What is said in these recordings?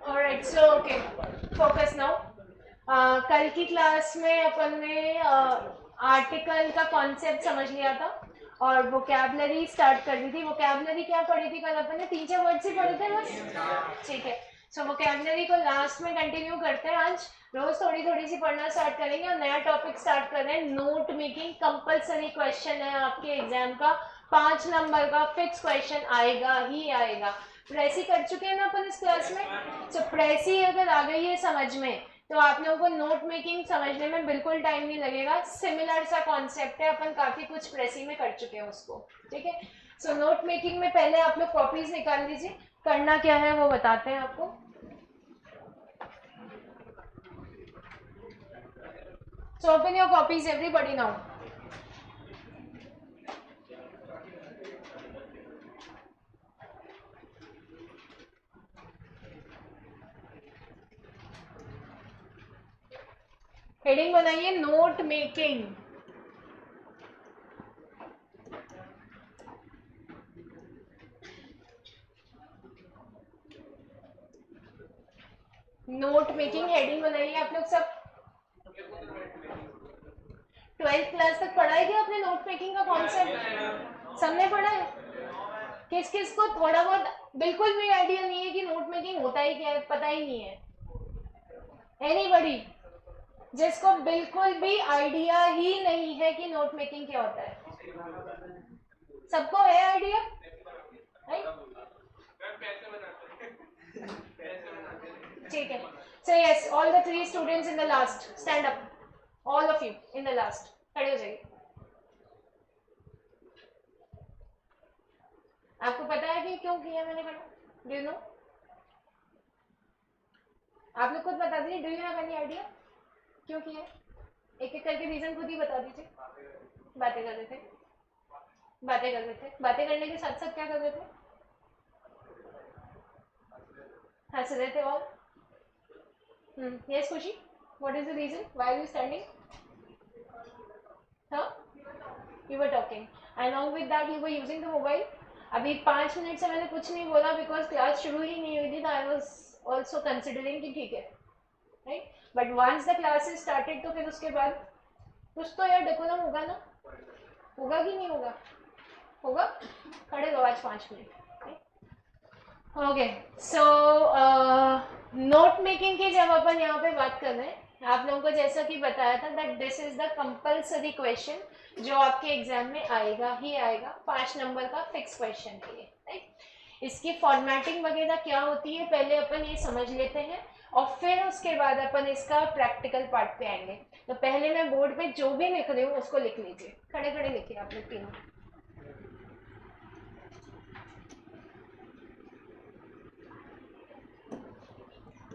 Alright, so okay, focus now. कल की class में अपन ने आर्टिकल का कॉन्सेप्ट समझ लिया था और वोकैबलरी स्टार्ट कर दी थी। वोकैबलरी क्या पढ़ी थी कल अपन ने? 3-4 वर्ड्स ही पढ़े थे बस, ठीक है। सो वोकैबलरी को लास्ट में कंटिन्यू करते हैं। आज रोज थोड़ी थोड़ी सी पढ़ना स्टार्ट करेंगे और नया टॉपिक स्टार्ट कर रहे हैं, नोट मेकिंग। कंपलसरी क्वेश्चन है आपके एग्जाम का, 5 नंबर का फिक्स क्वेश्चन आएगा ही आएगा। प्रेसी कर चुके हैं ना अपन इस क्लास में, तो प्रेसी अगर आ गई है समझ में तो आप लोगों को नोट मेकिंग समझने में बिल्कुल टाइम नहीं लगेगा। सिमिलर सा कॉन्सेप्ट है, अपन काफी कुछ प्रेसी में कर चुके हैं उसको, ठीक है। सो नोट मेकिंग में पहले आप लोग कॉपीज निकाल लीजिए। करना क्या है वो बताते हैं आपको। So open your copies everybody now. Heading बनाइए note making. Note making heading बनाइए आप लोग सब। 12th क्लास तक पढ़ा है क्या आपने नोट मेकिंग का कॉन्सेप्ट? सबने पढ़ा है? किस किस को थोड़ा बहुत बिल्कुल भी आइडिया नहीं है कि नोट मेकिंग होता ही क्या है, पता ही नहीं है? एनीबॉडी जिसको बिल्कुल भी आइडिया ही नहीं है कि नोट मेकिंग क्या होता है? सबको है आइडिया? ठीक है। So yes, all the 3 students in the last stand up, all of you in the last खड़े हो जाइए। आपको पता है कि क्यों किया मैंने खड़ा? Do you know? आप लोग खुद बता दीजिए, do you have any idea क्यों किया? एक एक करके रीजन खुद ही बता दीजिए। बातें कर रहे थे, बातें कर रहे थे, बातें करने के साथ साथ क्या कर रहे थे? हंस रहे थे। और yes Khushi, what is the reason why are you standing? हाँ, you were talking, along with that you were using the mobile. अभी 5 मिनट से मैंने कुछ नहीं बोला बिकॉज क्लास शुरू ही नहीं हुई थी, तो आई वॉज ऑल्सो कंसिडरिंग कि ठीक है, right. But once the class is started तो फिर उसके बाद कुछ तो यार डेकोरम होगा ना, होगा कि नहीं होगा? होगा। खड़े रहो आज 5 मिनट। ओके, सो नोट मेकिंग की जब अपन यहाँ पे बात कर रहे हैं, आप लोगों को जैसा कि बताया था that this is the compulsory question जो आपके एग्जाम में आएगा ही आएगा, 5 नंबर का फिक्स क्वेश्चन है ये, राइट। इसकी फॉर्मेटिंग वगैरह क्या होती है पहले अपन ये समझ लेते हैं और फिर उसके बाद अपन इसका प्रैक्टिकल पार्ट पे आएंगे। तो पहले मैं बोर्ड पे जो भी लिख रही हूँ उसको लिख लीजिए, खड़े खड़े लिखिए आप लोग तीनों।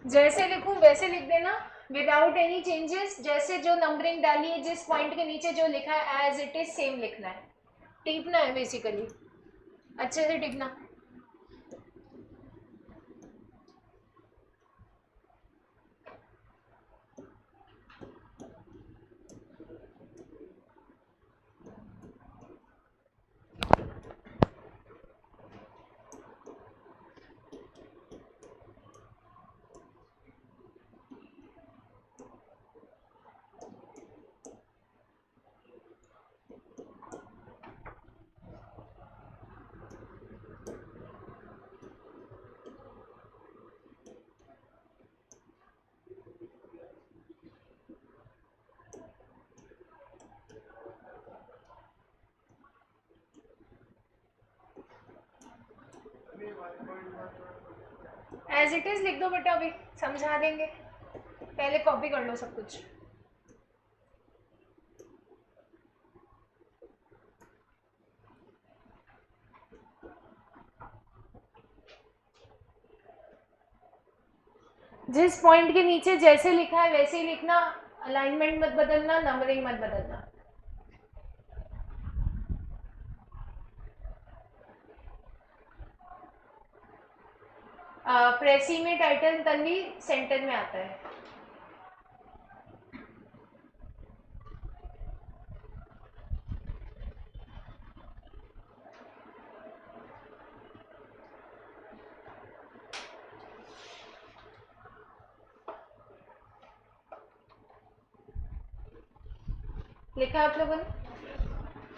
जैसे लिखूं वैसे लिख देना, विदाउट एनी चेंजेस। जैसे जो नंबरिंग डाली है, जिस पॉइंट के नीचे जो लिखा है एज इट इज सेम लिखना है, टिपना है बेसिकली, अच्छे से टिपना। एज इट इज लिख दो बेटा, अभी समझा देंगे, पहले कॉपी कर लो सब कुछ। जिस पॉइंट के नीचे जैसे लिखा है वैसे ही लिखना, अलाइनमेंट मत बदलना, नंबरिंग मत बदलना। प्रेसी में टाइटल तन्वी सेंटर में आता है। लिखा आप लोगों ने?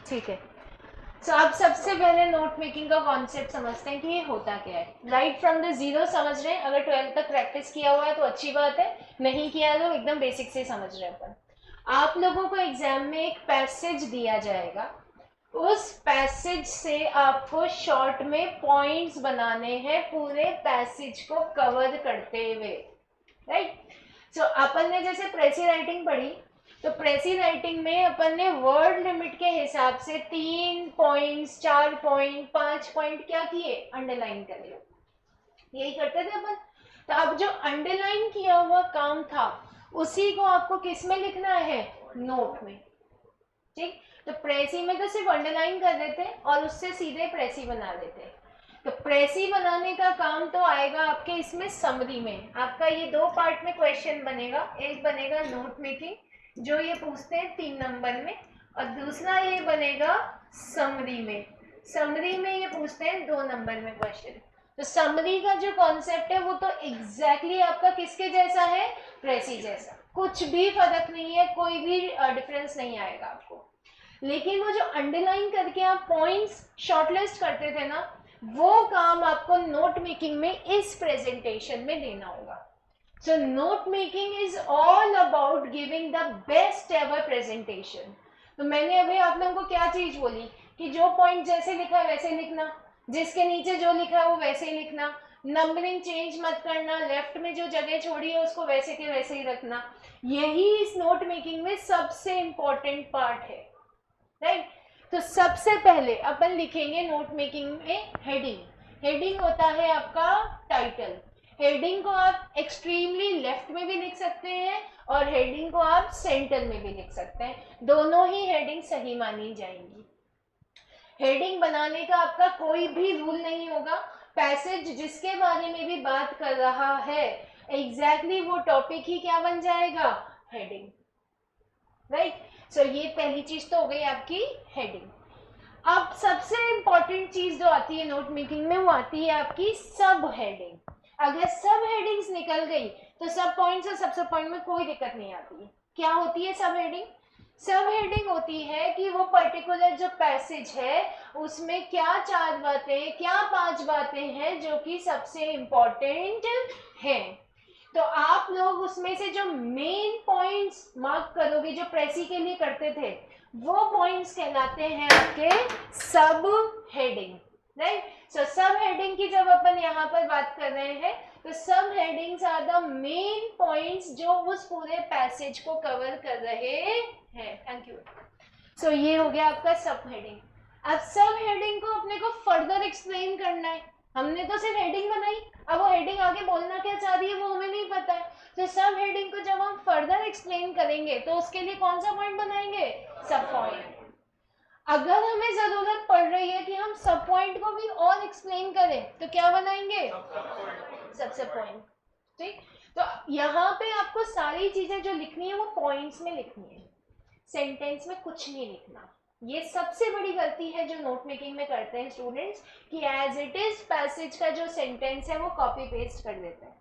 ठीक है। तो आप सबसे पहले नोट मेकिंग का कॉन्सेप्ट समझते हैं कि ये होता क्या है। राइट फ्रॉम द जीरो समझ रहे हैं। अगर 12th तक प्रैक्टिस किया हुआ है तो अच्छी बात है, नहीं किया है तो एकदम बेसिक से समझ रहे हैं अपन। आप लोगों को एग्जाम में एक पैसेज दिया जाएगा, उस पैसेज से आपको शॉर्ट में पॉइंट्स बनाने हैं पूरे पैसेज को कवर करते हुए। राइट। सो अपन ने जैसे प्रेसी राइटिंग पढ़ी, तो प्रेसी राइटिंग में अपन ने वर्ड लिमिट के हिसाब से 3 पॉइंट्स, 4 पॉइंट, 5 पॉइंट क्या किए, अंडरलाइन कर लिया। यही करते थे अपन। तो अब जो अंडरलाइन किया हुआ काम था उसी को आपको किस में लिखना है, नोट में। ठीक। तो प्रेसी में तो सिर्फ अंडरलाइन कर देते और उससे सीधे प्रेसी बना देते। तो प्रेसी बनाने का काम तो आएगा आपके इसमें समरी में। आपका ये 2 पार्ट में क्वेश्चन बनेगा। एक बनेगा नोट मेकिंग जो ये पूछते हैं 3 नंबर में, और दूसरा ये बनेगा समरी में। समरी में ये पूछते हैं 2 नंबर में क्वेश्चन। तो समरी का जो कॉन्सेप्ट है वो तो एग्जैक्टली आपका किसके जैसा है, प्रेसी जैसा। कुछ भी फर्क नहीं है, कोई भी डिफरेंस नहीं आएगा आपको। लेकिन वो जो अंडरलाइन करके आप पॉइंट्स शॉर्टलिस्ट करते थे ना, वो काम आपको नोट मेकिंग में इस प्रेजेंटेशन में देना होगा। So note making is all about giving the best ever presentation. तो मैंने अभी आप लोगों को क्या चीज बोली कि जो पॉइंट जैसे लिखा है वैसे लिखना, जिसके नीचे जो लिखा है वो वैसे ही लिखना, नंबरिंग चेंज मत करना, लेफ्ट में जो जगह छोड़ी है उसको वैसे के वैसे ही रखना। यही इस नोट मेकिंग में सबसे इंपॉर्टेंट पार्ट है। राइट। तो सबसे पहले अपन लिखेंगे नोट मेकिंग में हेडिंग। हेडिंग होता है आपका टाइटल। हेडिंग को आप एक्सट्रीमली लेफ्ट में भी लिख सकते हैं और हेडिंग को आप सेंटर में भी लिख सकते हैं, दोनों ही हेडिंग सही मानी जाएंगी। हेडिंग बनाने का आपका कोई भी रूल नहीं होगा। पैसेज जिसके बारे में भी बात कर रहा है एग्जैक्टली वो टॉपिक ही क्या बन जाएगा, हेडिंग। राइट। सो ये पहली चीज तो हो गई आपकी हेडिंग। अब सबसे इंपॉर्टेंट चीज जो आती है नोट मेकिंग में वो आती है आपकी सब हेडिंग। अगर सब हेडिंग्स निकल गई तो सब पॉइंट्स और सब पॉइंट में कोई दिक्कत नहीं आती है। क्या होती है सब हेडिंग? सब हेडिंग होती है कि वो पर्टिकुलर जो पैसेज है उसमें क्या 4 बातें, क्या 5 बातें हैं जो कि सबसे इंपॉर्टेंट है। तो आप लोग उसमें से जो मेन पॉइंट्स मार्क करोगे जो प्रेसी के लिए करते थे वो पॉइंट्स कहलाते हैं आपके सब हेडिंग। राइट। सो सब हेडिंग की जब अपन यहाँ पर बात कर रहे हैं तो सब headings are the main points जो उस पूरे पैसेज को कवर कर रहे हैं। Thank you. सो ये हो गया आपका सब हेडिंग। अब सब हेडिंग को अपने को फर्दर एक्सप्लेन करना है। हमने तो सिर्फ हेडिंग बनाई, अब वो हेडिंग आगे बोलना क्या चाह रही है वो हमें नहीं पता है। तो सब हेडिंग को जब हम फर्दर एक्सप्लेन करेंगे तो उसके लिए कौन सा पॉइंट बनाएंगे, सब पॉइंट। अगर हमें जरूरत पड़ रही है कि हम सब पॉइंट को भी और एक्सप्लेन करें तो क्या बनाएंगे, सबसे पॉइंट। ठीक। तो यहाँ पे आपको सारी चीजें जो लिखनी है वो पॉइंट्स में लिखनी है, सेंटेंस में कुछ नहीं लिखना। ये सबसे बड़ी गलती है जो नोट मेकिंग में करते हैं स्टूडेंट्स कि एज इट इज पैसेज का जो सेंटेंस है वो कॉपी पेस्ट कर देते हैं।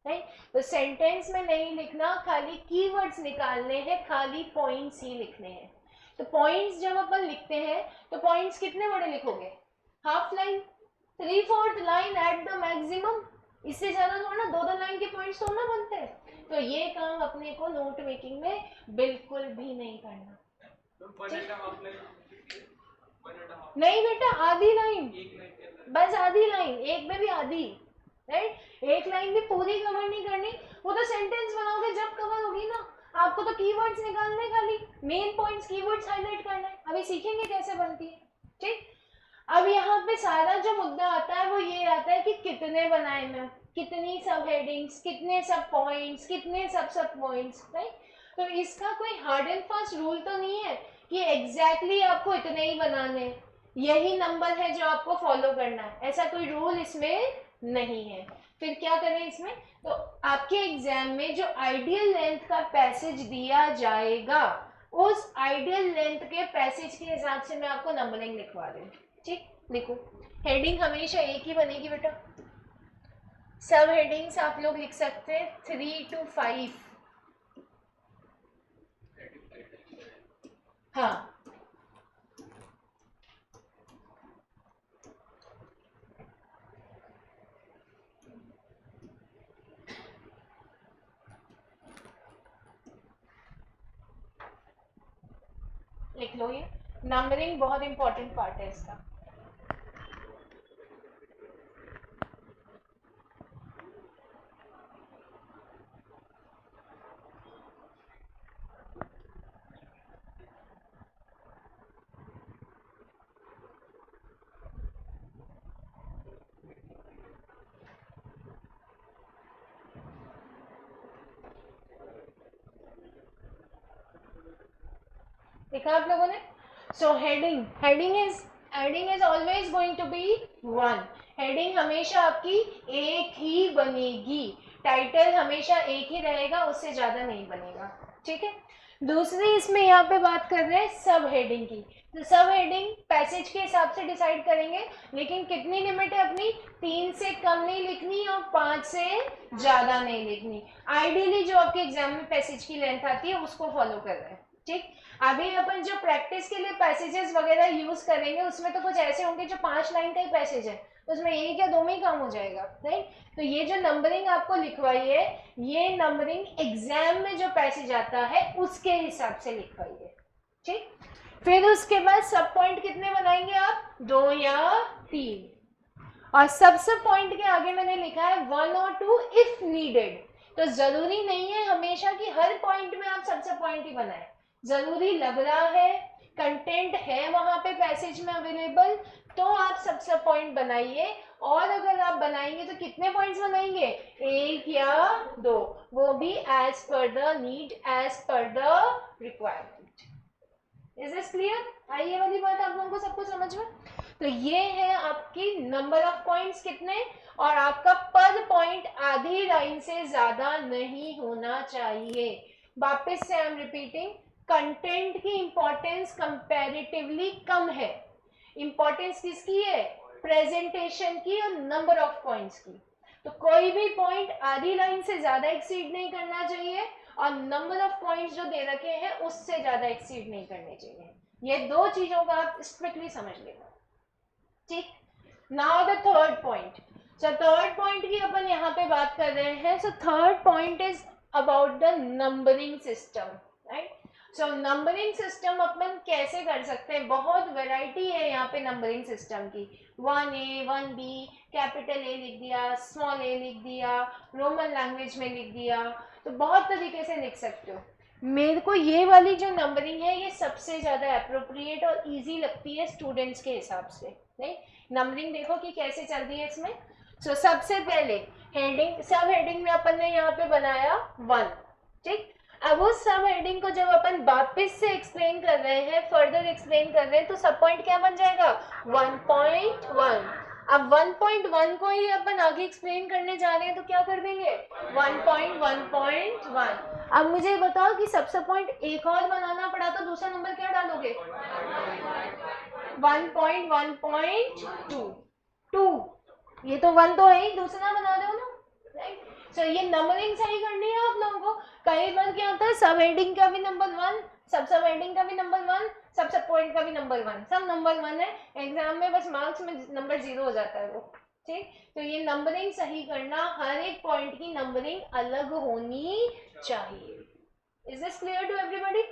राइट। तो सेंटेंस में नहीं लिखना, खाली कीवर्ड्स निकालने हैं, खाली पॉइंट्स ही लिखने हैं। तो पॉइंट्स जब अपन लिखते हैं तो पॉइंट्स कितने बड़े लिखोगे, half line, 3/4 line at the maximum. इससे ज्यादा थोड़ा, 2-2 लाइन के पॉइंट्स तो ना बनते हैं। तो ये काम अपने को नोट मेकिंग में बिल्कुल भी नहीं करना। नहीं बेटा, आधी लाइन, बस आधी लाइन, एक में भी आधी। राइट। एक लाइन भी पूरी कवर नहीं करनी, वो तो सेंटेंस बनाओगे जब कवर होगी ना। आपको तो कीवर्ड्स निकालने, खाली मेन पॉइंट्स कीवर्ड्स हाईलाइट करना है। अभी सीखेंगे कैसे बनती है। ठीक। अब यहाँ पे सारा जो मुद्दा आता है वो ये आता है कि कितने बनाए मैं, कितनी सब हेडिंग्स, कितने सब पॉइंट्स, कितने सब पॉइंट्स। राइट। तो इसका कोई हार्ड एंड फास्ट रूल तो नहीं है कि एग्जैक्टली आपको इतने ही बनाने। यही नंबर है जो आपको फॉलो करना है, ऐसा कोई रूल इसमें नहीं है। फिर क्या करें इसमें, तो आपके एग्जाम में जो आइडियल लेंथ का पैसेज दिया जाएगा उस आइडियल लेंथ के पैसेज के हिसाब से मैं आपको नंबरिंग लिखवा रही हूँ। ठीक, देखो हेडिंग हमेशा एक ही बनेगी बेटा, सब हेडिंग्स आप लोग लिख सकते हैं 3 to 5। हाँ, लिख लो, ये नंबरिंग बहुत इंपॉर्टेंट पार्ट है इसका। देखा आप लोगों ने? So heading is always going to be 1। Heading हमेशा आपकी एक ही बनेगी, टाइटल हमेशा एक ही रहेगा, उससे ज्यादा नहीं बनेगा। ठीक है, दूसरी इसमें यहाँ पे बात कर रहे हैं सब हेडिंग की। तो सब हेडिंग पैसेज के हिसाब से डिसाइड करेंगे, लेकिन कितनी लिमिट है अपनी, 3 से कम नहीं लिखनी और 5 से ज्यादा नहीं लिखनी। आइडियली जो आपके एग्जाम में पैसेज की लेंथ आती है उसको फॉलो कर रहे हैं। ठीक, अभी अपन जो प्रैक्टिस के लिए पैसेजेस वगैरह यूज करेंगे उसमें तो कुछ ऐसे होंगे जो 5 लाइन का ही पैसेज है, उसमें एक या दो में ही काम हो जाएगा, राइट। तो ये जो नंबरिंग आपको लिखवाई है, ये नंबरिंग एग्जाम में जो पैसेज आता है उसके हिसाब से लिखवाई है। ठीक, फिर उसके बाद सब पॉइंट कितने बनाएंगे आप, 2 या 3, और सब पॉइंट के आगे मैंने लिखा है 1 और 2 इफ नीडेड। तो जरूरी नहीं है हमेशा कि हर पॉइंट में आप सब पॉइंट ही बनाए, जरूरी लग रहा है, कंटेंट है वहां पे पैसेज में अवेलेबल, तो आप सब पॉइंट बनाइए। और अगर आप बनाएंगे तो कितने पॉइंट्स बनाएंगे, 1 या 2, वो भी as per the need, as per the requirement. Is this clear? आई ये वाली बात आप लोगों को सबको समझ में? तो ये है आपकी नंबर ऑफ पॉइंट्स कितने, और आपका पर पॉइंट आधी लाइन से ज्यादा नहीं होना चाहिए। वापस से आई एम रिपीटिंग, कंटेंट की इंपॉर्टेंस कंपैरेटिवली कम है। इंपॉर्टेंस किसकी है, प्रेजेंटेशन की और नंबर ऑफ पॉइंट्स की। तो कोई भी पॉइंट आधी लाइन से ज्यादा एक्सीड नहीं करना चाहिए, और नंबर ऑफ पॉइंट्स जो दे रखे हैं उससे ज्यादा एक्सीड नहीं करने चाहिए। ये दो चीजों का आप स्ट्रिक्टली समझ लेना। ठीक, now the third point. So third point की अपन यहाँ पे बात कर रहे हैं। So third point is about the numbering system, right. So numbering system अपन कैसे कर सकते हैं, बहुत वैरायटी है यहाँ पे नंबरिंग सिस्टम की। 1A 1B, कैपिटल ए लिख दिया, स्मॉल ए लिख दिया, रोमन लैंग्वेज में लिख दिया, तो बहुत तरीके से लिख सकते हो। मेरे को ये वाली जो नंबरिंग है ये सबसे ज्यादा अप्रोप्रिएट और इजी लगती है स्टूडेंट्स के हिसाब से, नहीं। नंबरिंग देखो कि कैसे चल रही है इसमें। सो सबसे पहले हेडिंग, सब हेडिंग में अपन ने यहाँ पे बनाया 1। ठीक, अब उस सब हेडिंग को जब अपन वापस से एक्सप्लेन कर रहे हैं, फर्दर एक्सप्लेन कर रहे हैं, तो सब पॉइंट क्या बन जाएगा, 1.1। अब 1.1 को ही अपन आगे एक्सप्लेन करने जा रहे हैं तो क्या कर देंगे, 1.1.1। अब मुझे बताओ कि सबसे पॉइंट एक और बनाना पड़ा तो दूसरा नंबर क्या डालोगे, 1.1.2। ये तो 1 तो है ही, दूसरा बना रहे हो ना, राइट। सो ये नंबरिंग सही करनी है आप लोगों को। कई बार क्या होता है, सब हेडिंग का भी नंबर 1, सब हेडिंग का भी नंबर 1, सब पॉइंट का भी नंबर 1, सब नंबर 1 है, एग्जाम में बस मार्क्स में नंबर 0 हो जाता है वो। ठीक, तो ये नंबरिंग सही करना, हर एक पॉइंट की नंबरिंग अलग होनी चाहिए। Is this clear to everybody?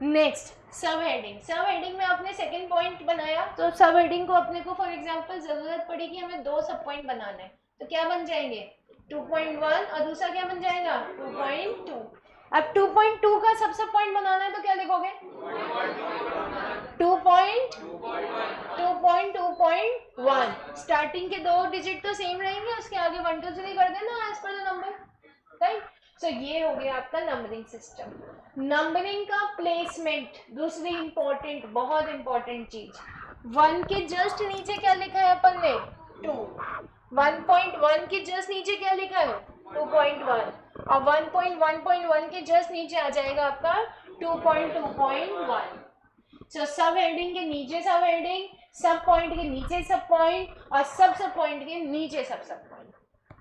Next, sub heading. Sub heading में आपने सेकंड पॉइंट बनाया, तो सब हेडिंग को अपने को फॉर एग्जांपल जरूरत पड़ी कि हमें 2 सब पॉइंट बनाना है, तो क्या बन जाएंगे, 2.1 और दूसरा क्या बन जाएगा, 2.2। अब 2.2 का सब पॉइंट बनाना है तो क्या लिखोगे, 2.2.1। स्टार्टिंग के 2 डिजिट तो सेम रहेंगे, उसके आगे 1 2 3 कर देना as per the number, right. सो ये हो गया आपका नंबरिंग सिस्टम। नंबरिंग का प्लेसमेंट, दूसरी इंपॉर्टेंट, बहुत इंपॉर्टेंट चीज, 1 के जस्ट नीचे क्या लिखा है अपन ने 2, 1.1 के जस्ट नीचे क्या लिखा है 2.1 और 1.1.1 के जस्ट नीचे आ जाएगा आपका 2.2.1। सो सब हेडिंग के नीचे सब हेडिंग, सब पॉइंट के नीचे सब पॉइंट और सब पॉइंट के नीचे सब पॉइंट।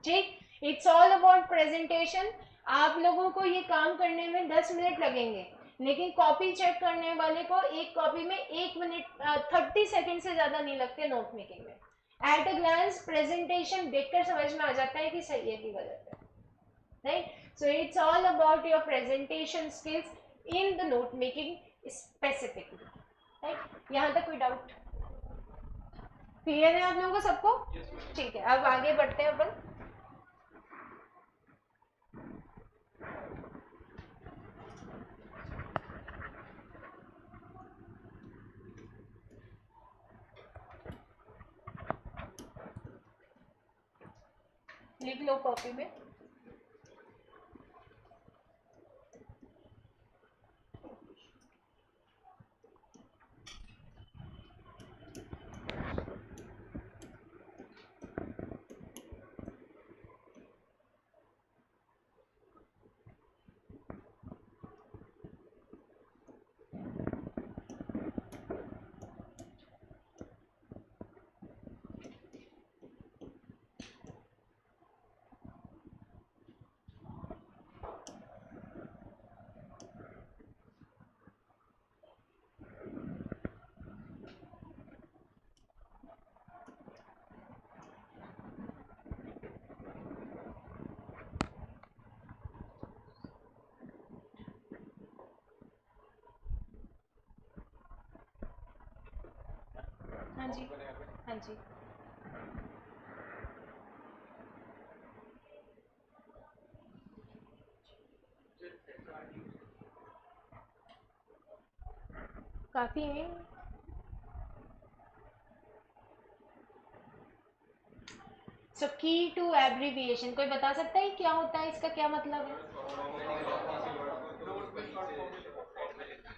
ठीक, इट्स ऑल अबाउट प्रेजेंटेशन। आप लोगों को ये काम करने में 10 मिनट लगेंगे, लेकिन कॉपी चेक करने वाले को एक कॉपी में 1 मिनट 30 सेकंड से ज्यादा नहीं लगते नोट मेकिंग में। एट अ ग्लांस प्रेजेंटेशन देखकर समझ में आ जाता है कि सही है कि गलत है, right. So it's all about your presentation skills in the note making specifically, right. यहाँ तक कोई डाउट क्लियर है आप लोगों को सबको? ठीक है, अब आगे बढ़ते हैं अपन। लिख लो कॉपी में। हाँ जी, हाँ जी। काफी है। सो की टू एब्रीविएशन कोई बता सकता है क्या होता है, इसका क्या मतलब है?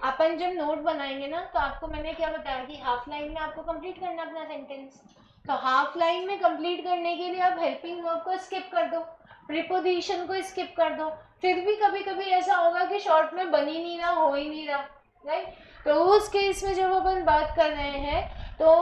अपन जब नोट बनाएंगे ना तो आपको मैंने क्या बताया कि हाफ लाइन में आपको कंप्लीट करना अपना सेंटेंस। तो हाफ लाइन में कंप्लीट करने के लिए आप हेल्पिंग वर्ब को स्किप कर दो, प्रीपोजिशन को स्किप कर दो, फिर भी कभी कभी ऐसा होगा कि शॉर्ट में बन ही नहीं रहा, हो ही नहीं रहा, राइट। तो उस केस में जब अपन बात कर रहे हैं तो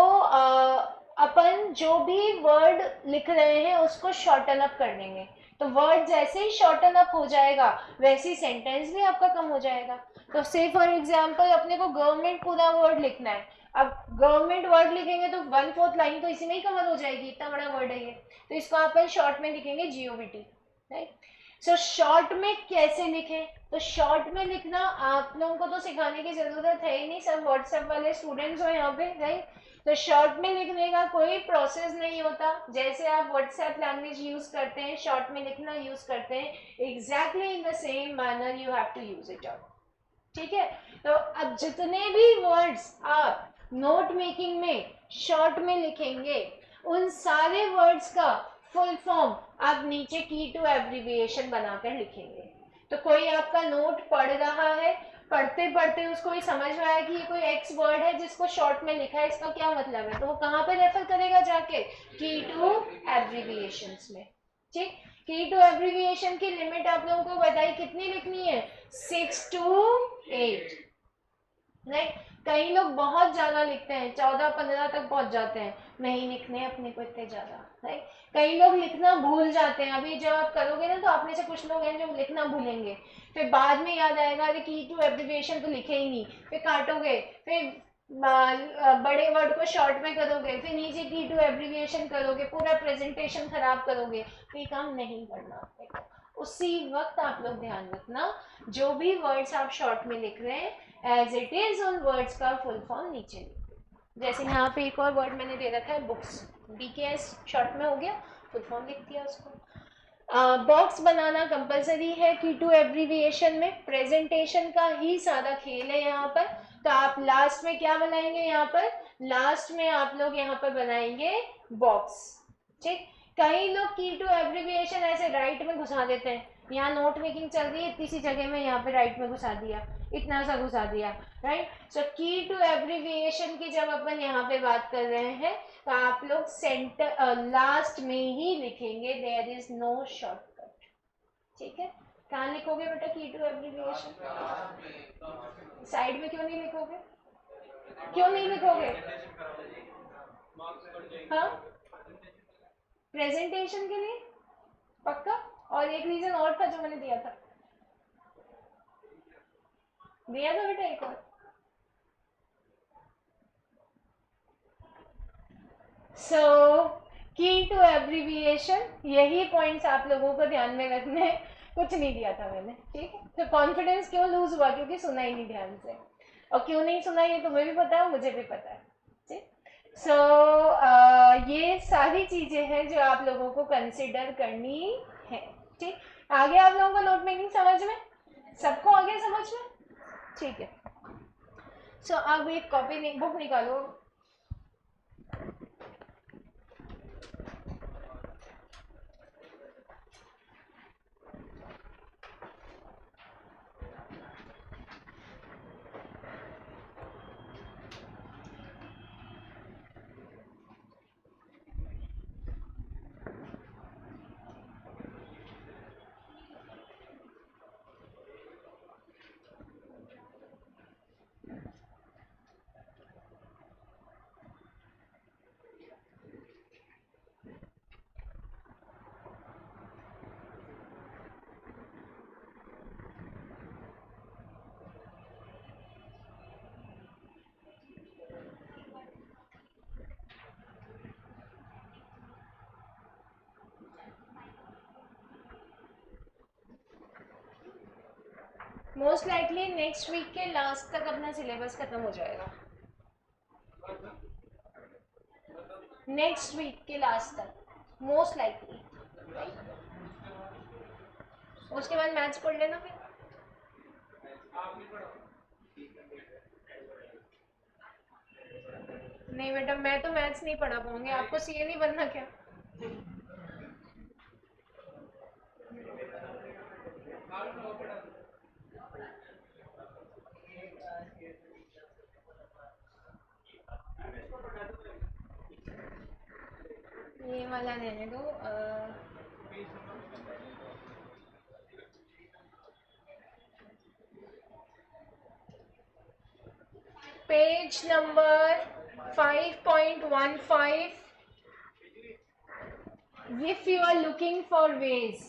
अपन जो भी वर्ड लिख रहे हैं उसको शॉर्टन अप कर देंगे। तो वर्ड जैसे ही शॉर्टन अप हो जाएगा वैसे ही सेंटेंस भी आपका कम हो जाएगा। तो से फॉर एग्जाम्पल अपने को गवर्नमेंट पूरा वर्ड लिखना है, अब गवर्नमेंट वर्ड लिखेंगे तो 1/4 लाइन तो इसी में ही कवर हो जाएगी, इतना बड़ा वर्ड है ये। तो इसको अपन शॉर्ट में लिखेंगे GOVT, राइट। सो शॉर्ट में कैसे लिखें? तो शॉर्ट में लिखना आप लोगों को तो सिखाने की जरूरत है ही नहीं, सब व्हाट्सएप वाले स्टूडेंट्स हो यहाँ पे, राइट। तो शॉर्ट में लिखने का कोई प्रोसेस नहीं होता, जैसे आप व्हाट्सएप लैंग्वेज यूज करते हैं शॉर्ट में लिखना यूज करते हैं, exactly in the same manner you have to use it out, ठीक है। तो अब जितने भी वर्ड्स आप नोट मेकिंग में शॉर्ट में लिखेंगे उन सारे वर्ड्स का फुल फॉर्म आप नीचे की टू एब्रीविएशन बनाकर लिखेंगे। तो कोई आपका नोट पढ़ रहा है, पढ़ते पढ़ते उसको ये समझ में आया कि ये कोई एक्स वर्ड है जिसको शॉर्ट में लिखा है, इसका क्या मतलब है, तो वो कहाँ पे रेफर करेगा जाके? की टू एब्रीविएशंस में, ठीक। की टू एब्रीविएशन की लिमिट आप लोगों को बताई कितनी लिखनी है? 6 to 8, राइट। कई लोग बहुत ज्यादा लिखते हैं, 14-15 तक पहुंच जाते हैं, नहीं लिखने अपने को इतने ज्यादा, राइट। कई लोग लिखना भूल जाते हैं, अभी जब आप करोगे ना तो आप में से कुछ लोग हैं जो लिखना भूलेंगे, फिर बाद में याद आएगा अरे की टू एब्रीविएशन तो लिखे ही नहीं, फिर काटोगे, फिर बड़े वर्ड को शॉर्ट में करोगे, फिर नीचे की टू एब्रीविएशन करोगे, पूरा प्रेजेंटेशन खराब करोगे, तो ये काम नहीं करना आपको। उसी वक्त आप लोग ध्यान रखना जो भी वर्ड्स आप शॉर्ट में लिख रहे हैं एज इट इज उन वर्ड्स का फुल फॉर्म नीचे लिखो। जैसे यहाँ पे एक और वर्ड मैंने दे रखा है बुक्स, BKS शॉर्ट में हो गया, फुल फॉर्म लिख दिया उसको। बॉक्स बनाना कंपलसरी है की टू एब्रीविएशन में, प्रेजेंटेशन का ही सादा खेल है यहाँ पर। तो आप लास्ट में क्या बनाएंगे? यहाँ पर लास्ट में आप लोग यहाँ पर बनाएंगे बॉक्स, ठीक। कई लोग की टू एब्रीविएशन ऐसे राइट में घुसा देते हैं, यहाँ नोट मेकिंग चल रही है इतनी सी जगह में यहाँ पे राइट में घुसा दिया, इतना सा घुसा दिया, राइट। सो की टू एब्रीविएशन की जब अपन यहाँ पे बात कर रहे हैं तो आप लोग सेंटर लास्ट में ही लिखेंगे, देयर इज नो शॉर्टकट, ठीक है। कहाँ लिखोगे बेटा की टू एब्रीविएशन? साइड में क्यों नहीं लिखोगे? क्यों नहीं लिखोगे? हाँ, प्रेजेंटेशन के लिए पक्का। और एक रीजन और था जो मैंने दिया था बेटा, एक और। सो की टू एब्रीविएशन, यही पॉइंट्स आप लोगों को ध्यान में रखने हैं, कुछ नहीं दिया था मैंने, ठीक है। तो कॉन्फिडेंस क्यों लूज हुआ? क्योंकि सुना ही नहीं ध्यान से, और क्यों नहीं सुना ये तुम्हें भी पता है, मुझे भी पता है, ठीक। सो ये सारी चीजें हैं जो आप लोगों को कंसिडर करनी है, ठीक। आगे आप लोगों को नोट मेकिंग समझ में, सबको आगे समझ में, ठीक है। सो अब एक कॉपी बुक निकालो। मोस्ट लाइकली नेक्स्ट वीक के लास्ट तक अपना सिलेबस खत्म हो जाएगा, नेक्स्ट वीक के लास्ट तक मोस्ट लाइकली। उसके बाद मैथ्स पढ़ लेना फिर। नहीं बेटा, मैं तो मैथ्स नहीं पढ़ा पाऊंगी, आपको सीए नहीं बनना क्या? ये वाला रहने दो। Page number 5.15, if you are looking for ways,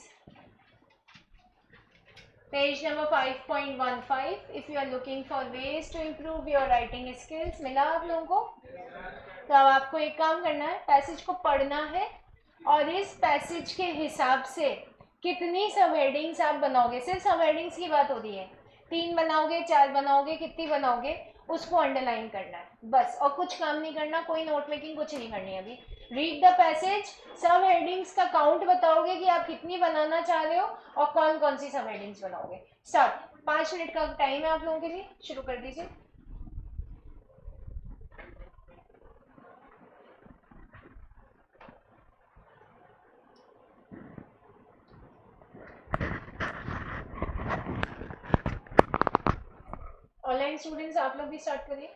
page number 5.15, if you are looking for ways to improve your writing skills, मिला आप लोगों को? तो अब आपको एक काम करना है, पैसेज को पढ़ना है और इस पैसेज के हिसाब से कितनी सब हेडिंग्स आप बनाओगे, सिर्फ सब हेडिंग्स की बात हो रही है, 3 बनाओगे, 4 बनाओगे, कितनी बनाओगे, उसको अंडरलाइन करना है बस, और कुछ काम नहीं करना, कोई नोट मेकिंग कुछ नहीं करनी है अभी। रीड द पैसेज, सब हेडिंग्स का काउंट बताओगे कि आप कितनी बनाना चाह रहे हो और कौन कौन सी सब हेडिंग्स बनाओगे। स्टार्ट। 5 मिनट का टाइम है आप लोगों के लिए, शुरू कर दीजिए। ऑनलाइन स्टूडेंट्स आप लोग भी स्टार्ट करिए।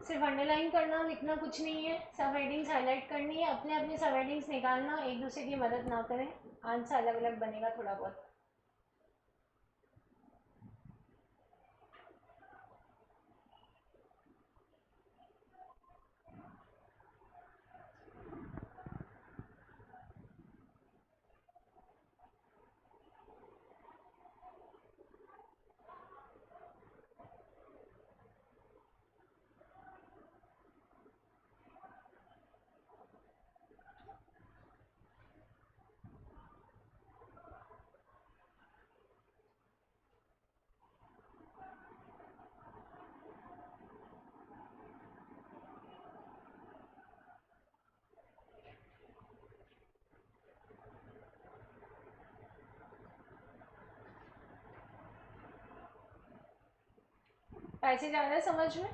सिर्फ अंडरलाइन करना, लिखना कुछ नहीं है, सब हेडिंग्स हाईलाइट करनी है, अपने अपने सब हेडिंग्स निकालना, एक दूसरे की मदद ना करें, आंसर अलग अलग बनेगा थोड़ा बहुत। पैसे जा रहा है समझ में?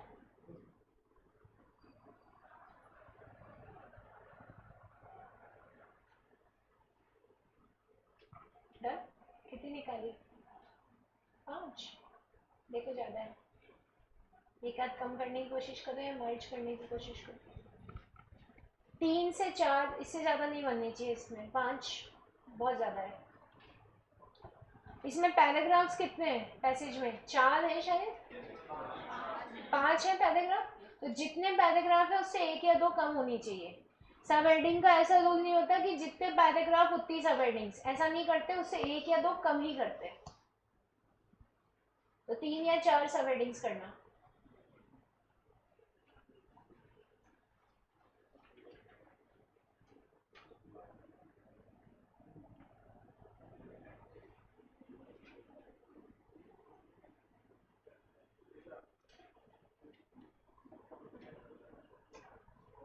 डन? कितनी निकाली? 5? देखो ज़्यादा है, एक आध कम करने की कोशिश करो या मर्ज करने की कोशिश करो। 3 से 4, इससे ज़्यादा नहीं बननी चाहिए इसमें, 5 बहुत ज़्यादा है। इसमें पैराग्राफ्स कितने हैं पैसेज में? 4 है शायद, 5 है पैराग्राफ, तो जितने पैराग्राफ है उससे 1 या 2 कम होनी चाहिए। सब हेडिंग का ऐसा रूल नहीं होता कि जितने पैराग्राफ उतनी सब हेडिंग्स, ऐसा नहीं करते, उससे 1 या 2 कम ही करते, तो 3 या 4 सब हेडिंग्स करना।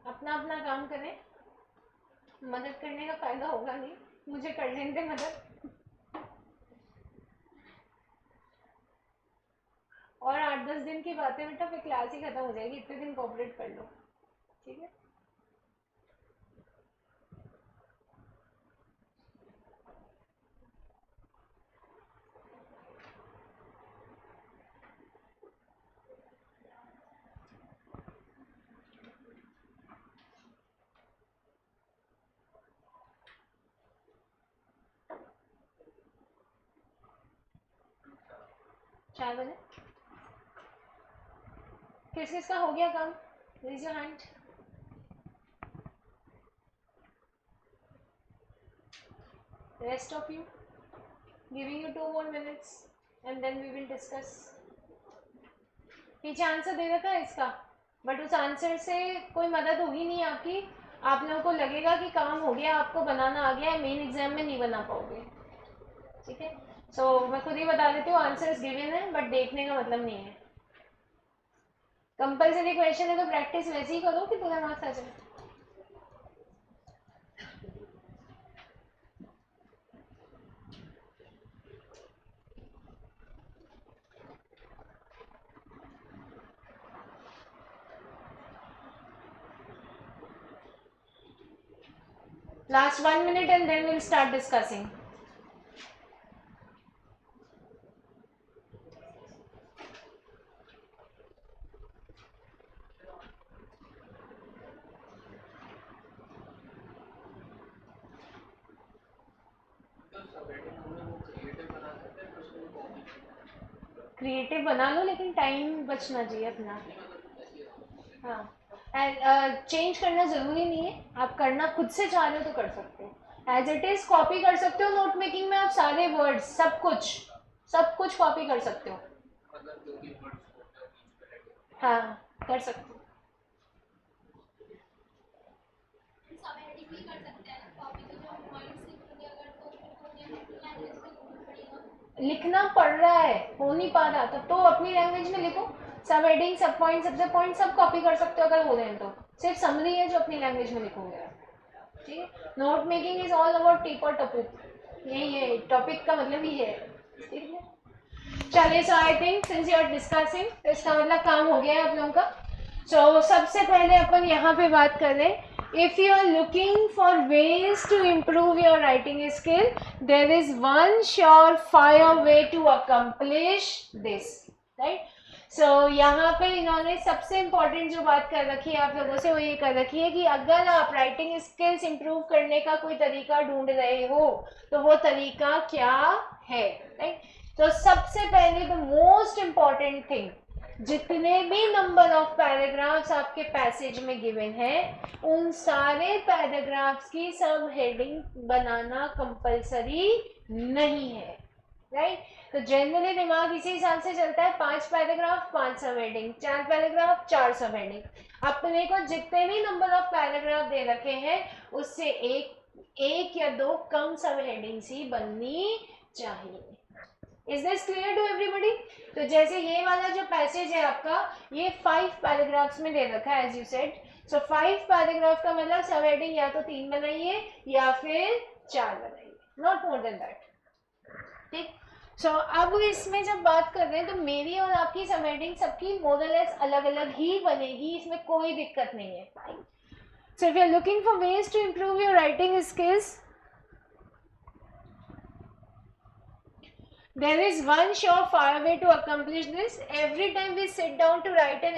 अपना अपना काम करें, मदद करने का फायदा होगा नहीं, मुझे कर लेने दे मदद। और 8-10 दिन की बातें बेटा, फिर क्लास ही खत्म हो जाएगी, इतने दिन कोऑपरेट कर लो, ठीक है? चाय बने? किस किस का हो गया काम? Raise your hand. Rest of you, giving you 2 more minutes and then we will discuss. पीछे आंसर दे रखा है इसका, बट उस आंसर से कोई मदद होगी नहीं आपकी, आप लोगों को लगेगा कि काम हो गया, आपको बनाना आ गया है, मेन एग्जाम में नहीं बना पाओगे, ठीक है? सो मैं खुद ही बता देती हूँ, आंसर्स गिवन है बट देखने का मतलब नहीं है। कंपलसरी क्वेश्चन है तो प्रैक्टिस वैसे ही करो कि पूरा मार्क्स आ जाए। Last 1 minute and then we'll start discussing. Creative बना लो लेकिन टाइम बचना चाहिए अपना। हाँ, चेंज करना ज़रूरी नहीं है, आप करना खुद से चाह रहे हो तो कर सकते हो, एज इट इज़ कॉपी कर सकते हो। नोट मेकिंग में आप सारे वर्ड्स सब कुछ कॉपी कर सकते हो। हाँ, कर सकते हो। लिखना पड़ रहा है, हो नहीं पा रहा, तब तो अपनी लैंग्वेज में लिखो। सब हेडिंग, सब पॉइंट, सब कॉपी कर सकते हो अगर हो रहे हैं तो। सिर्फ समरी है जो अपनी लैंग्वेज में लिखोगे, ठीक है? Note making is all about tip और टॉपिक, यही है, टॉपिक का मतलब ही है, ठीक है? चलिए, so I think since you are discussing, तो इसका मतलब काम हो गया है आप लोगों का। सो सबसे पहले अपन यहाँ पे बात कर रहे हैं, if you are looking for ways to improve your writing skill, there is one surefire way to accomplish this, right? यहाँ पे इन्होंने सबसे इम्पोर्टेंट जो बात कर रखी है आप लोगों से वो ये कर रखी है कि अगर आप राइटिंग स्किल्स इंप्रूव करने का कोई तरीका ढूंढ रहे हो तो वो तरीका क्या है, राइट। तो सबसे पहले द मोस्ट इम्पॉर्टेंट थिंग, जितने भी नंबर ऑफ पैराग्राफ्स आपके पैसेज में गिवन है उन सारे पैराग्राफ्स की सब हेडिंग बनाना कंपलसरी नहीं है, राइट। तो जनरली दिमाग इसी हिसाब से चलता है, 5 पैराग्राफ 5 सब हेडिंग, 4 पैराग्राफ 4 सब हेडिंग। अपने को जितने भी नंबर ऑफ पैराग्राफ दे रखे हैं उससे एक या दो कम सब हेडिंग्स ही बननी चाहिए। Is this clear to everybody? तो जैसे ये वाला जो पैसेज है आपका ये 5 पैराग्राफ्स में दे रखा है as you said. So 5 paragraph का मतलब सब हेडिंग या तो 3 बनाइए या फिर 4 बनाइए, नॉट मोर देन दैट, ठीक। अब इसमें जब बात कर रहे हैं तो मेरी और आपकी सब हेडिंग सबकी मोर और लेस अलग अलग ही बनेगी, इसमें कोई दिक्कत नहीं है। So if you are looking for ways to improve your writing skills, there is one surefire way to accomplish this. Every time we sit down to write an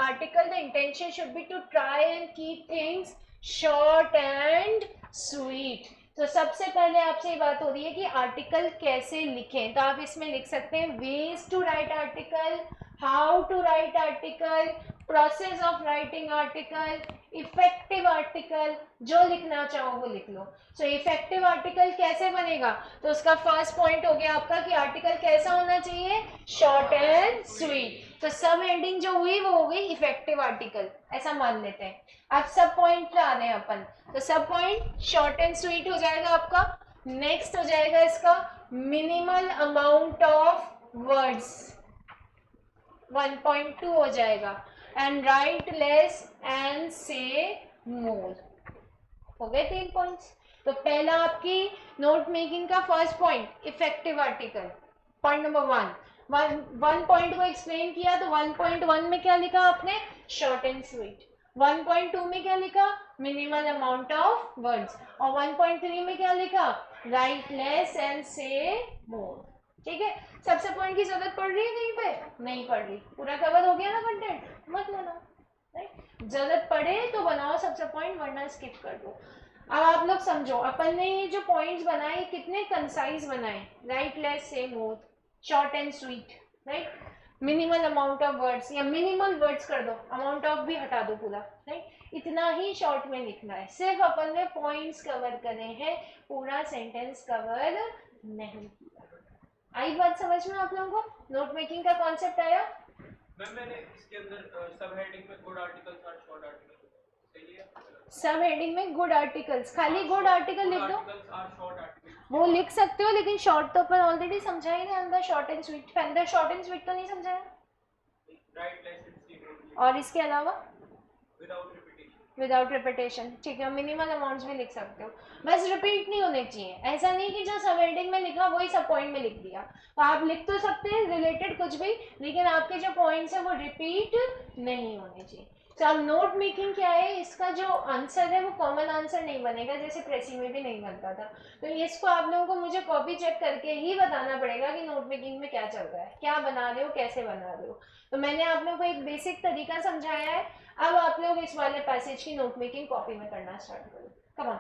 article, the intention should be to try and keep things short and sweet. तो सबसे पहले आपसे ये बात हो रही है कि आर्टिकल कैसे लिखें, तो आप इसमें लिख सकते हैं ways to write article, how to write article, process of writing article, effective article, जो लिखना चाहो वो लिख लो। सो इफेक्टिव आर्टिकल कैसे बनेगा, तो उसका फर्स्ट पॉइंट हो गया आपका कि आर्टिकल कैसा होना चाहिए, शॉर्ट एंड स्वीट। तो सब एंडिंग जो हुई वो हो गई इफेक्टिव आर्टिकल, ऐसा मान लेते हैं। अब सब पॉइंट पे आ रहे हैं अपन, तो सब पॉइंट शॉर्ट एंड स्वीट हो जाएगा आपका। नेक्स्ट हो जाएगा इसका मिनिमल अमाउंट ऑफ वर्ड्स, 1.2 हो जाएगा, एंड राइट लेस एंड से मोर। हो गए 3 पॉइंट्स। तो पहला आपकी नोट मेकिंग का first point effective article, point number 1 point को एक्सप्लेन किया, तो 1.1 में क्या लिखा आपने, शॉर्ट एंड स्वीट। 1.2 में क्या लिखा, मिनिमल अमाउंट ऑफ वर्ड्स, और 1.3 में क्या लिखा, राइट लेस एंड से मोर। ठीक है, सबसे पॉइंट की जरूरत पड़ रही है कहीं पे, नहीं पड़ रही, पूरा कवर हो गया ना कंटेंट, मत बनाओ, राइट। जरूरत पड़े तो बनाओ सबसे पॉइंट, वरना स्किप कर दो। अब आप लोग समझो, अपन ने ये जो पॉइंट्स बनाए कितने कंसाइज बनाए, राइट लेस से more, short and sweet, right, minimal amount of words, या मिनिमल वर्ड्स कर दो, अमाउंट ऑफ भी हटा दो पूरा, राइट। इतना ही शॉर्ट में लिखना है, सिर्फ अपन ने पॉइंट्स कवर करे हैं, पूरा सेंटेंस कवर नहीं किया। आई बात समझ में आप लोगों को, नोट मेकिंग का कॉन्सेप्ट आया? मैम मैंने इसके अंदर सब हेडिंग में गुड आर्टिकल्स और शॉर्ट आर्टिकल्स, सही है? सब हेडिंग में गुड आर्टिकल्स, खाली गुड आर्टिकल लिख दो, वो लिख सकते हो, लेकिन शॉर्ट तो अपन ऑलरेडी समझा ही ना अंदर, शॉर्ट एंड स्वीट, अंदर शॉर्ट एंड स्वीट तो नहीं समझाया। और इसके अलावा विदाउट रिपीटेशन, ठीक है, मिनिमल अमाउंट्स भी लिख सकते हो, बस रिपीट नहीं होने चाहिए। ऐसा नहीं कि जो सब हेडिंग में लिखा वही सब पॉइंट में लिख दिया, तो आप लिख तो सकते हैं रिलेटेड कुछ भी, लेकिन आपके जो पॉइंट्स है वो रिपीट नहीं होने चाहिए। तो अब नोट मेकिंग क्या है, इसका जो आंसर है वो कॉमन आंसर नहीं बनेगा, जैसे प्रेसी में भी नहीं बनता था। तो इसको आप लोगों को मुझे कॉपी चेक करके ही बताना पड़ेगा कि नोट मेकिंग में क्या चल रहा है, क्या बना रहे हो, कैसे बना रहे हो। तो मैंने आप लोगों को एक बेसिक तरीका समझाया है, अब आप लोग इस वाले पैसेज की नोट मेकिंग कॉपी में करना स्टार्ट करो। कम ऑन,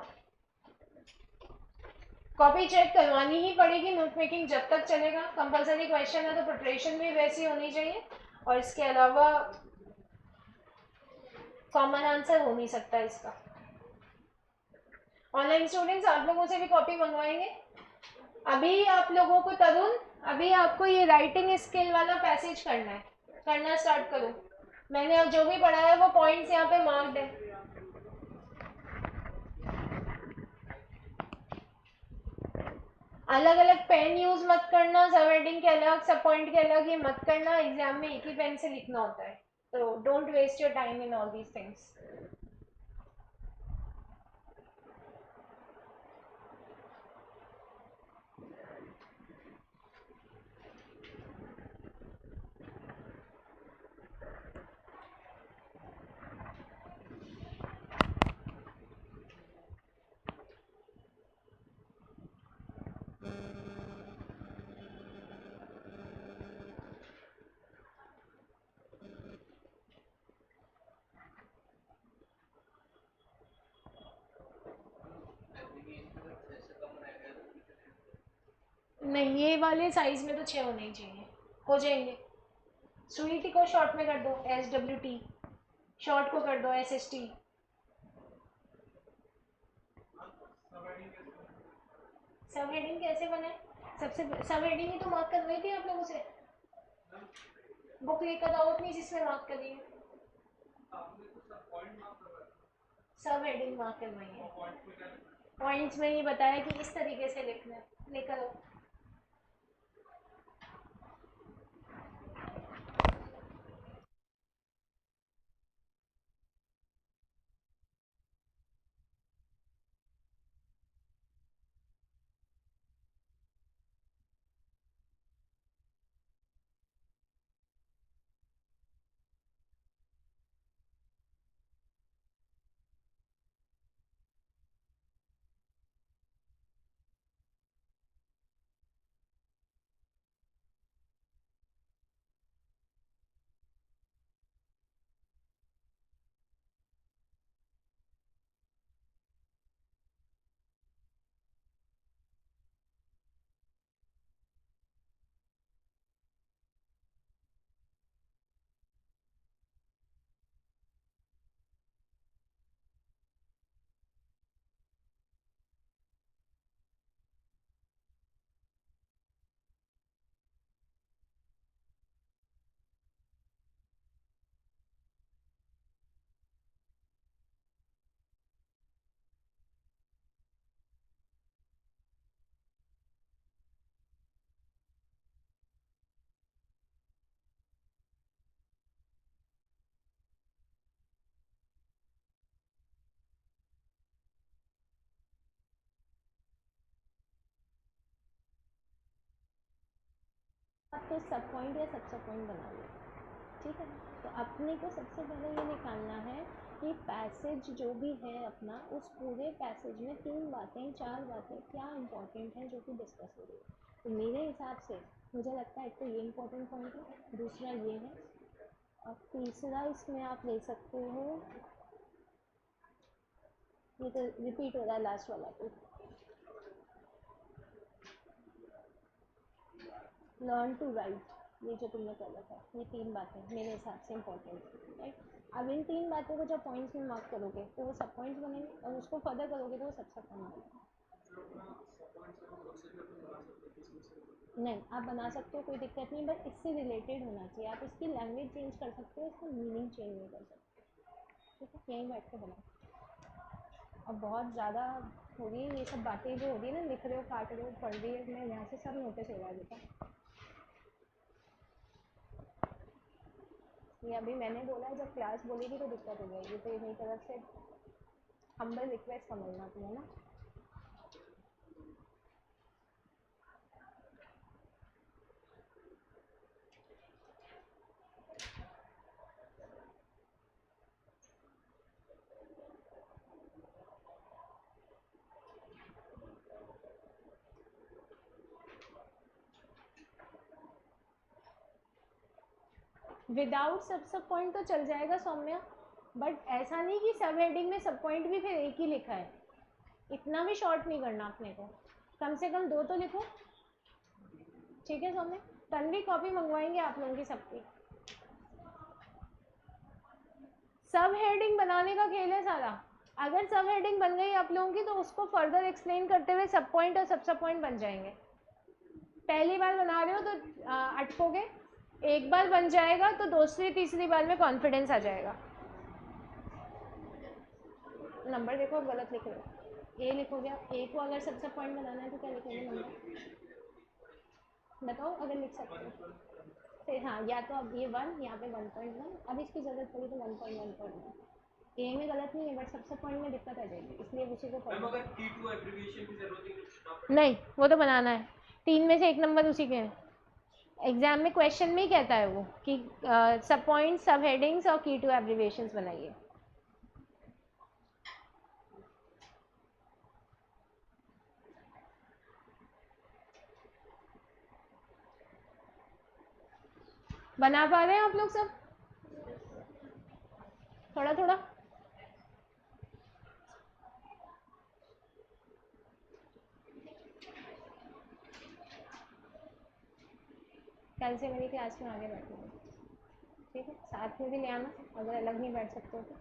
कॉपी चेक करवानी ही पड़ेगी, नोट मेकिंग जब तक चलेगा, कंपलसरी क्वेश्चन है तो प्रिपरेशन भी वैसी होनी चाहिए, और इसके अलावा कॉमन आंसर हो नहीं सकता इसका। ऑनलाइन स्टूडेंट्स आप लोगों से भी कॉपी मंगवाएंगे। अभी आप लोगों को तरुण, अभी आपको ये राइटिंग स्किल वाला पैसेज करना है, करना स्टार्ट करो। मैंने अब जो भी पढ़ाया है वो पॉइंट्स यहाँ पे मार्क्ड है। अलग अलग पेन यूज मत करना, सब हेडिंग के अलग, सब पॉइंट के अलग, ये मत करना, एग्जाम में एक ही पेन से लिखना होता है, तो don't waste your time in all these things. नहीं, ये वाले साइज में तो 6 होने ही चाहिए, हो जाएंगे। स्वीटी को शॉर्ट में कर दो SWT, शॉर्ट को कर दो SST। सब हेडिंग कैसे बनाए? सबसे सब हेडिंग ही तो मार्क करवाई थी आप लोगों से, बुक लेकर आओ अपनी जिसमें मार्क करी है। सब हेडिंग मार्क करवाई है, पॉइंट्स में ये बताया कि इस तरीके से लिखना है, लेकर आओ। आपको सब पॉइंट या सब पॉइंट बना लो, ठीक है। तो अपने को सबसे पहले ये निकालना है कि पैसेज जो भी है अपना, उस पूरे पैसेज में 3 बातें 4 बातें क्या इम्पोर्टेंट है जो कि डिस्कस हो रही है। तो मेरे हिसाब से मुझे लगता है एक तो ये इम्पोर्टेंट पॉइंट है, दूसरा ये है, और तीसरा इसमें आप ले सकते हो, ये तो रिपीट हो रहा है लास्ट वाला, तो लर्न टू राइट, ये जो तुमने कर रखा है, ये 3 बातें मेरे हिसाब से इम्पोर्टेंट है, राइट। अब इन 3 बातों को जब पॉइंट्स में मार्क करोगे तो वो सब पॉइंट्स बनेंगे, और उसको फर्दर करोगे तो वो सब पॉइंट बनेंगे। नहीं, आप बना सकते हो, कोई दिक्कत नहीं, बस इससे रिलेटेड होना चाहिए। आप इसकी लैंग्वेज चेंज कर सकते हो, इसका मीनिंग चेंज नहीं कर सकते, ठीक है। यहीं बैठ के बनाओ। अब बहुत ज़्यादा हो रही है ये सब बातें जो हो रही है ना, लिख रहे हो, काट रहे हो, पढ़ रही है, मैं यहाँ से सब नोटिस हो रहा है बेटा। ये अभी मैंने बोला है, जब क्लास बोलेगी तो दिक्कत हो जाएगी, तो ये मेरी तरफ से हम्बल रिक्वेस्ट समझना तुम्हें ना। विदाउट सब पॉइंट तो चल जाएगा सौम्या, बट ऐसा नहीं कि सब हेडिंग में सब पॉइंट भी फिर एक ही लिखा है, इतना भी शॉर्ट नहीं करना अपने को, कम से कम 2 तो लिखो, ठीक है सौम्या। तन्वी कॉपी मंगवाएंगे आप लोगों की सबकी। सब हेडिंग बनाने का खेल है सारा, अगर सब हेडिंग बन गई आप लोगों की तो उसको फर्दर एक्सप्लेन करते हुए सब पॉइंट और सब पॉइंट बन जाएंगे। पहली बार बना रहे हो तो अटकोगे, एक बार बन जाएगा तो दूसरी तीसरी बार में कॉन्फिडेंस आ जाएगा। नंबर देखो, आप गलत लिख रहे हो, ए लिखोगे आप, ए को अगर सबसे पॉइंट बनाना है तो क्या लिखोगे नंबर बताओ, अगर लिख सकते हो फिर। हाँ, या तो अब ये 1, यहाँ पे 1.1, अब इसकी ज़रूरत पड़ी तो 1.1.1, ए में गलत नहीं है, बट सबसे पॉइंट में दिक्कत आ जाएगी, इसलिए उसी को मैम अगर T2 एब्रिविएशन की जरूरत नहीं, वो तो बनाना है, 3 में से 1 नंबर उसी के हैं। एग्जाम में क्वेश्चन में ही कहता है वो कि सब पॉइंट, सब हेडिंग्स और की टू एब्रिविएशंस बनाइए। बना पा रहे हैं आप लोग सब थोड़ा थोड़ा? कल से मेरी क्लास में आगे बैठना, ठीक है? साथ में भी ले आना, अगर अलग नहीं बैठ सकते हो तो,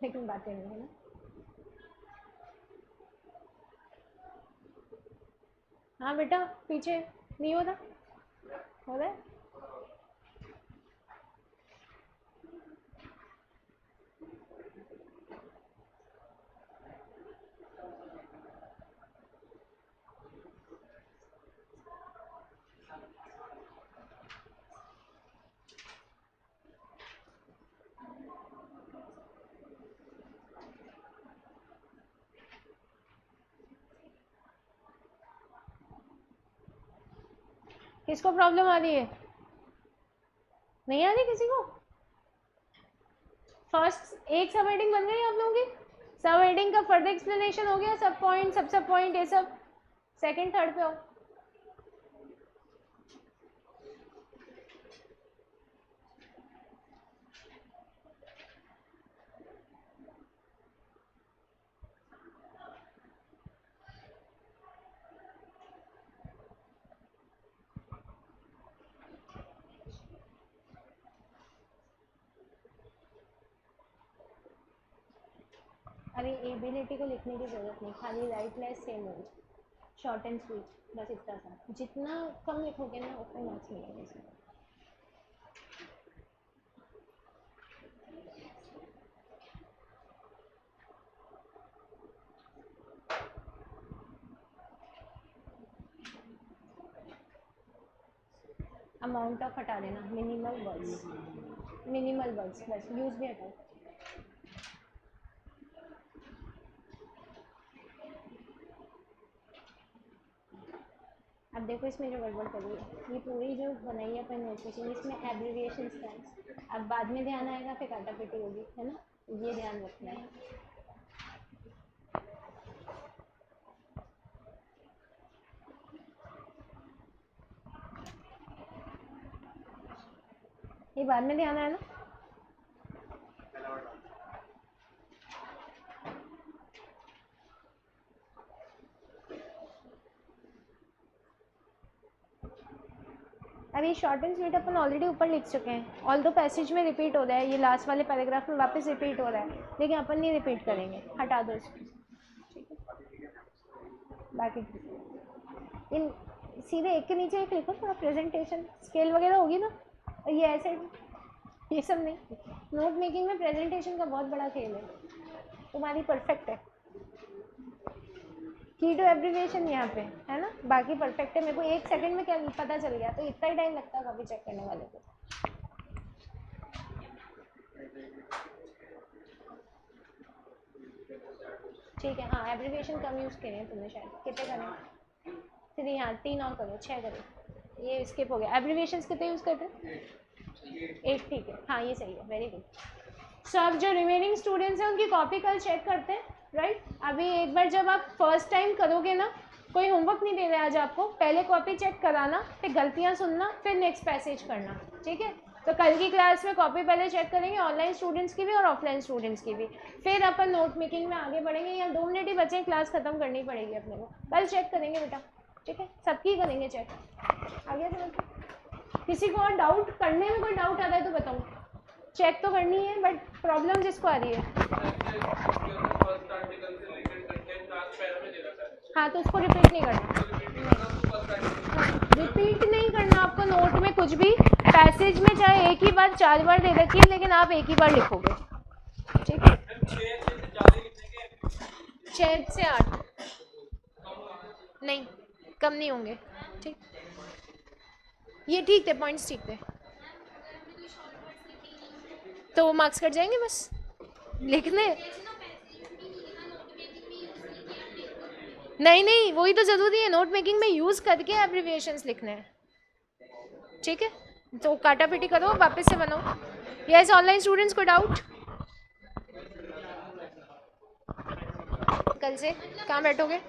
लेकिन बातें नहीं है ना। हाँ बेटा, पीछे नहीं होता, हो रहा है? किसको प्रॉब्लम आ रही है? नहीं आ रही किसी को? फर्स्ट एक सब हेडिंग बन गई आप लोगों की? सब हेडिंग का फर्दर एक्सप्लेनेशन हो गया, सब पॉइंट ये सब सेकंड थर्ड पे हो। अरे एबिलिटी को लिखने की ज़रूरत नहीं, खाली right less same word, short and sweet, बस इतना सा। जितना कम लिखोगे ना उतने मार्क्स मिलेंगे इसमें। अमाउंट ऑफ हटा देना, मिनिमल वर्ड्स बस, यूज भी हटाओ। अब देखो इसमें जो गड़बड़ करी है, ये पूरी जो बनाई है अपन नोटिफिकेशन, इसमें एब्रिविएशंस का है। अब बाद में ध्यान आएगा, फिर काटापीटी होगी, है ना? ये ध्यान रखना है। ये बाद में ध्यान आया ना? अब ये short and sweet upon already ऊपर लिख चुके हैं, ऑल दो पैसेज में रिपीट हो रहा है, ये लास्ट वाले पैराग्राफ में वापस रिपीट हो रहा है, लेकिन अपन नहीं रिपीट करेंगे, हटा दो इसको, ठीक है? बाकी इन सीधे एक के नीचे एक लिखो, थोड़ा प्रेजेंटेशन स्केल वगैरह होगी ना, और ये ऐसे ये सब नहीं। नोट मेकिंग में प्रेजेंटेशन का बहुत बड़ा खेल है, तुम्हारी परफेक्ट है। की टू एब्रिविएशन यहाँ पे है ना, बाकी परफेक्ट है। मेरे को 1 सेकंड में क्या पता चल गया, तो इतना ही टाइम लगता है कॉपी चेक करने वाले को। ठीक है, हाँ एब्रिविएशन कम यूज़ करें तुमने शायद, कितने करें? 3, हाँ 3 और करो, 6 करो, ये स्किप हो गया। एब्रिविएशंस कितने यूज़ करते हैं? 8, ठीक है, हाँ ये सही है, वेरी गुड। सो अब जो रिमेनिंग स्टूडेंट्स हैं उनकी कॉपी कल चेक करते हैं, राइट? अभी एक बार जब आप फर्स्ट टाइम करोगे ना, कोई होमवर्क नहीं दे रहा आज आपको, पहले कॉपी चेक कराना, फिर गलतियाँ सुनना, फिर नेक्स्ट पैसेज करना, ठीक है? तो कल की क्लास में कॉपी पहले चेक करेंगे, ऑनलाइन स्टूडेंट्स की भी और ऑफलाइन स्टूडेंट्स की भी, फिर अपन नोट मेकिंग में आगे बढ़ेंगे। यहाँ 2 मिनट ही बचे, क्लास खत्म करनी पड़ेगी अपने को, कल चेक करेंगे बेटा, ठीक है? सबकी करेंगे चेक, आगे समझ। किसी को और डाउट करने में कोई डाउट आता है तो बताऊँ, चेक तो करनी है, बट प्रॉब्लम जिसको आ रही है हाँ तो उसको रिपीट नहीं करना, रिपीट नहीं करना आपको नोट में कुछ भी। पैसेज में चाहे एक ही बात 4 बार दे रखी है, लेकिन आप एक ही बार लिखोगे, ठीक है? 6 से 8 नहीं, कम नहीं होंगे, ठीक? ये ठीक थे, पॉइंट्स ठीक थे, तो वो मार्क्स कट जाएंगे बस लिखने। नहीं वही तो ज़रूरी है, नोट मेकिंग में यूज़ करके एब्रिविएशंस लिखने हैं, ठीक है? तो काटा पिटी करो, वापस से बनाओ। यस ऑनलाइन स्टूडेंट्स को डाउट? कल से कहाँ बैठोगे?